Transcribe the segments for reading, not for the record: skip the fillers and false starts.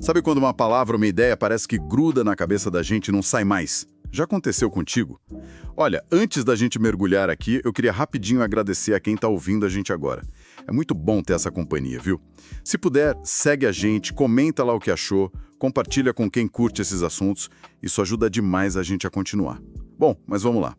Sabe quando uma palavra, uma ideia parece que gruda na cabeça da gente e não sai mais? Já aconteceu contigo? Olha, antes da gente mergulhar aqui, eu queria rapidinho agradecer a quem está ouvindo a gente agora. É muito bom ter essa companhia, viu? Se puder, segue a gente, comenta lá o que achou, compartilha com quem curte esses assuntos. Isso ajuda demais a gente a continuar. Bom, mas vamos lá.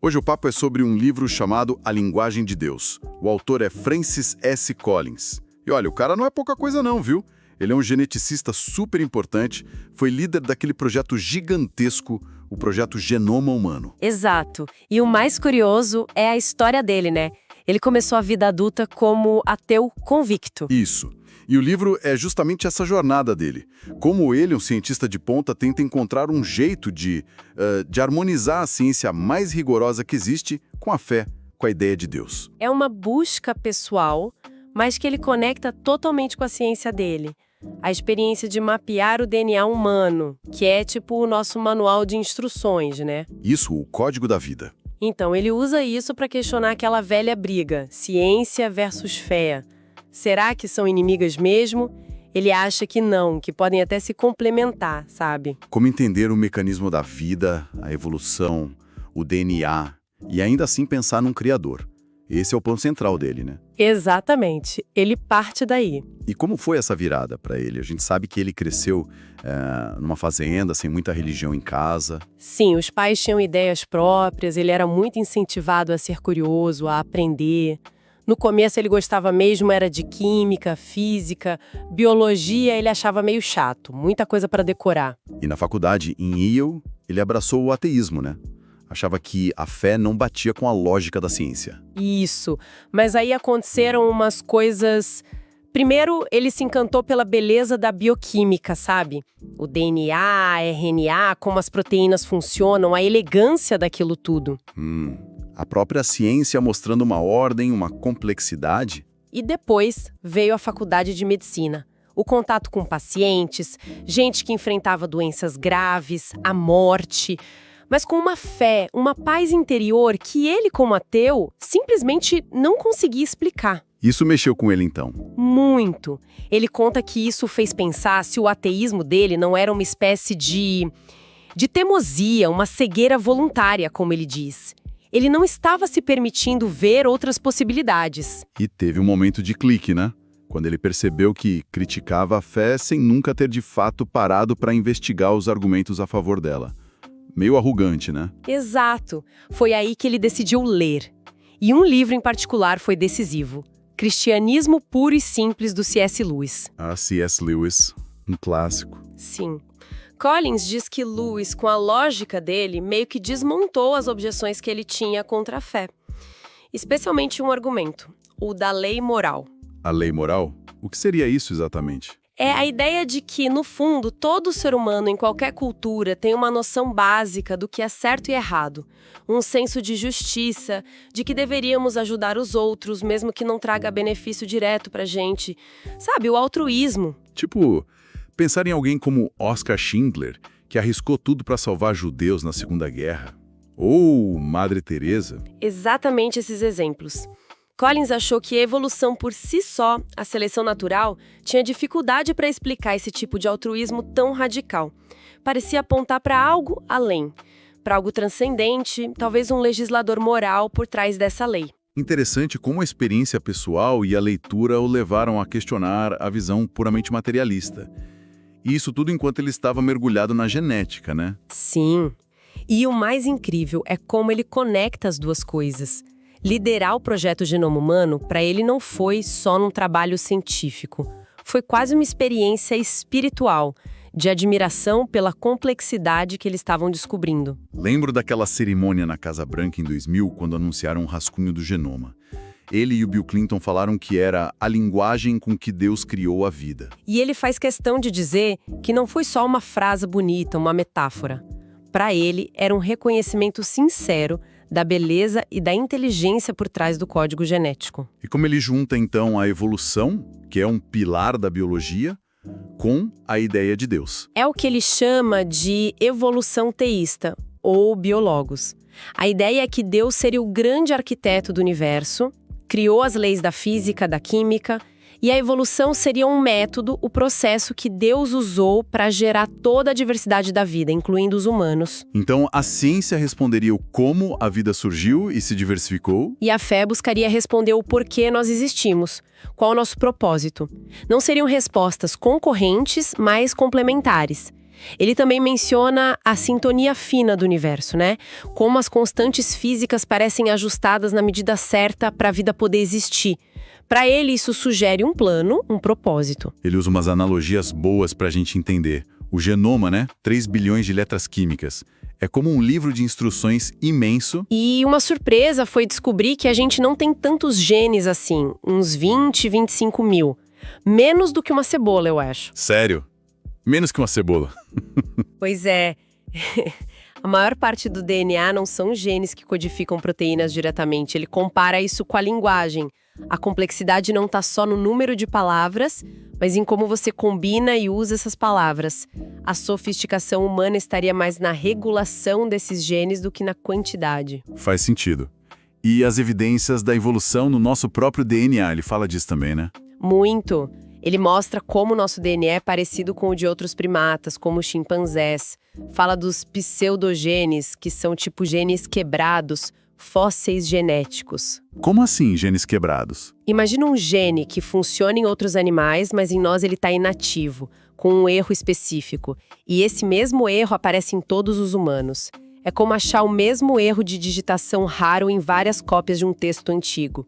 Hoje o papo é sobre um livro chamado A Linguagem de Deus. O autor é Francis S. Collins. E olha, o cara não é pouca coisa não, viu? Ele é um geneticista super importante, foi líder daquele projeto gigantesco, o projeto Genoma Humano. Exato. E o mais curioso é a história dele, né? Ele começou a vida adulta como ateu convicto. Isso. E o livro é justamente essa jornada dele. Como ele, um cientista de ponta, tenta encontrar um jeito de harmonizar a ciência mais rigorosa que existe com a fé, com a ideia de Deus. É uma busca pessoal, mas que ele conecta totalmente com a ciência dele. A experiência de mapear o DNA humano, que é tipo o nosso manual de instruções, né? Isso, o código da vida. Então, ele usa isso para questionar aquela velha briga, ciência versus fé. Será que são inimigas mesmo? Ele acha que não, que podem até se complementar, sabe? Como entender o mecanismo da vida, a evolução, o DNA, e ainda assim pensar num criador. Esse é o ponto central dele, né? Exatamente. Ele parte daí. E como foi essa virada para ele? A gente sabe que ele cresceu numa fazenda, sem muita religião em casa. Sim, os pais tinham ideias próprias, ele era muito incentivado a ser curioso, a aprender. No começo ele gostava mesmo era de química, física, biologia ele achava meio chato, muita coisa para decorar. E na faculdade, em Yale, ele abraçou o ateísmo, né? Achava que a fé não batia com a lógica da ciência. Isso, mas aí aconteceram umas coisas. Primeiro, ele se encantou pela beleza da bioquímica, sabe? O DNA, RNA, como as proteínas funcionam, a elegância daquilo tudo. A própria ciência mostrando uma ordem, uma complexidade. E depois veio a faculdade de medicina. O contato com pacientes, gente que enfrentava doenças graves, a morte, mas com uma fé, uma paz interior que ele, como ateu, simplesmente não conseguia explicar. Isso mexeu com ele, então? Muito. Ele conta que isso fez pensar se o ateísmo dele não era uma espécie de teimosia, uma cegueira voluntária, como ele diz. Ele não estava se permitindo ver outras possibilidades. E teve um momento de clique, né? Quando ele percebeu que criticava a fé sem nunca ter de fato parado para investigar os argumentos a favor dela. Meio arrogante, né? Exato. Foi aí que ele decidiu ler. E um livro em particular foi decisivo. Cristianismo Puro e Simples, do C.S. Lewis. Ah, C.S. Lewis. Um clássico. Sim. Collins diz que Lewis, com a lógica dele, meio que desmontou as objeções que ele tinha contra a fé. Especialmente um argumento, o da lei moral. A lei moral? O que seria isso exatamente? É a ideia de que, no fundo, todo ser humano em qualquer cultura tem uma noção básica do que é certo e errado. Um senso de justiça, de que deveríamos ajudar os outros, mesmo que não traga benefício direto pra gente. Sabe, o altruísmo. Tipo, pensar em alguém como Oskar Schindler, que arriscou tudo para salvar judeus na Segunda Guerra. Ou Madre Teresa. Exatamente esses exemplos. Collins achou que a evolução por si só, a seleção natural, tinha dificuldade para explicar esse tipo de altruísmo tão radical. Parecia apontar para algo além, para algo transcendente, talvez um legislador moral por trás dessa lei. Interessante como a experiência pessoal e a leitura o levaram a questionar a visão puramente materialista. E isso tudo enquanto ele estava mergulhado na genética, né? Sim. E o mais incrível é como ele conecta as duas coisas. Liderar o projeto Genoma Humano, para ele, não foi só num trabalho científico. Foi quase uma experiência espiritual, de admiração pela complexidade que eles estavam descobrindo. Lembro daquela cerimônia na Casa Branca em 2000, quando anunciaram um rascunho do genoma. Ele e o Bill Clinton falaram que era a linguagem com que Deus criou a vida. E ele faz questão de dizer que não foi só uma frase bonita, uma metáfora. Para ele, era um reconhecimento sincero da beleza e da inteligência por trás do código genético. E como ele junta, então, a evolução, que é um pilar da biologia, com a ideia de Deus. É o que ele chama de evolução teísta, ou biologos. A ideia é que Deus seria o grande arquiteto do universo, criou as leis da física, da química, E a evolução seria um método, o processo que Deus usou para gerar toda a diversidade da vida, incluindo os humanos. Então, a ciência responderia o como a vida surgiu e se diversificou? E a fé buscaria responder o porquê nós existimos, qual o nosso propósito. Não seriam respostas concorrentes, mas complementares. Ele também menciona a sintonia fina do universo, né? Como as constantes físicas parecem ajustadas na medida certa para a vida poder existir. Para ele, isso sugere um plano, um propósito. Ele usa umas analogias boas para a gente entender. O genoma, né? 3 bilhões de letras químicas. É como um livro de instruções imenso. E uma surpresa foi descobrir que a gente não tem tantos genes assim, uns 20, 25 mil. Menos do que uma cebola, eu acho. Sério? Menos que uma cebola. Pois é. A maior parte do DNA não são genes que codificam proteínas diretamente. Ele compara isso com a linguagem. A complexidade não está só no número de palavras, mas em como você combina e usa essas palavras. A sofisticação humana estaria mais na regulação desses genes do que na quantidade. Faz sentido. E as evidências da evolução no nosso próprio DNA, ele fala disso também, né? Muito. Ele mostra como o nosso DNA é parecido com o de outros primatas, como os chimpanzés. Fala dos pseudogenes, que são tipo genes quebrados, fósseis genéticos. Como assim, genes quebrados? Imagina um gene que funciona em outros animais, mas em nós ele está inativo, com um erro específico. E esse mesmo erro aparece em todos os humanos. É como achar o mesmo erro de digitação raro em várias cópias de um texto antigo.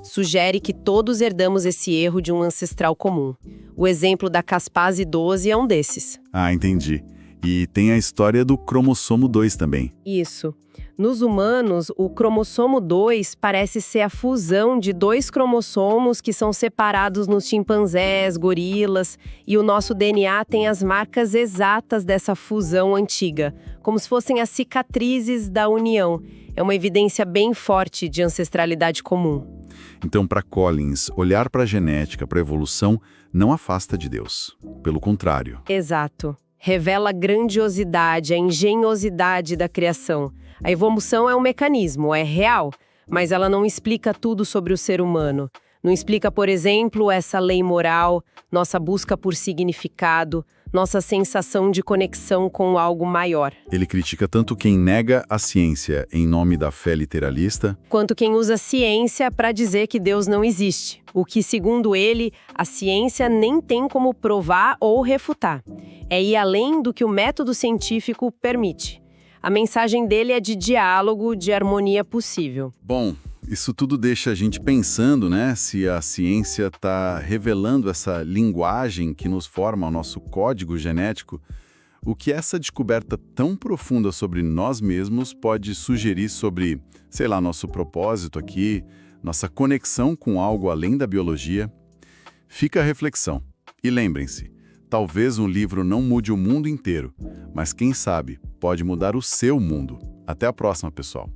Sugere que todos herdamos esse erro de um ancestral comum. O exemplo da caspase 12 é um desses. Ah, entendi. E tem a história do cromossomo 2 também. Isso. Nos humanos, o cromossomo 2 parece ser a fusão de 2 cromossomos que são separados nos chimpanzés, gorilas, e o nosso DNA tem as marcas exatas dessa fusão antiga, como se fossem as cicatrizes da união. É uma evidência bem forte de ancestralidade comum. Então, para Collins, olhar para a genética, para a evolução, não afasta de Deus. Pelo contrário. Exato. Revela a grandiosidade, a engenhosidade da criação. A evolução é um mecanismo, é real, mas ela não explica tudo sobre o ser humano. Não explica, por exemplo, essa lei moral, nossa busca por significado, nossa sensação de conexão com algo maior. Ele critica tanto quem nega a ciência em nome da fé literalista, quanto quem usa a ciência para dizer que Deus não existe. O que, segundo ele, a ciência nem tem como provar ou refutar. É ir além do que o método científico permite. A mensagem dele é de diálogo, de harmonia possível. Bom, isso tudo deixa a gente pensando, né, se a ciência está revelando essa linguagem que nos forma o nosso código genético, o que essa descoberta tão profunda sobre nós mesmos pode sugerir sobre, sei lá, nosso propósito aqui, nossa conexão com algo além da biologia. Fica a reflexão. E lembrem-se, talvez um livro não mude o mundo inteiro, mas quem sabe pode mudar o seu mundo. Até a próxima, pessoal.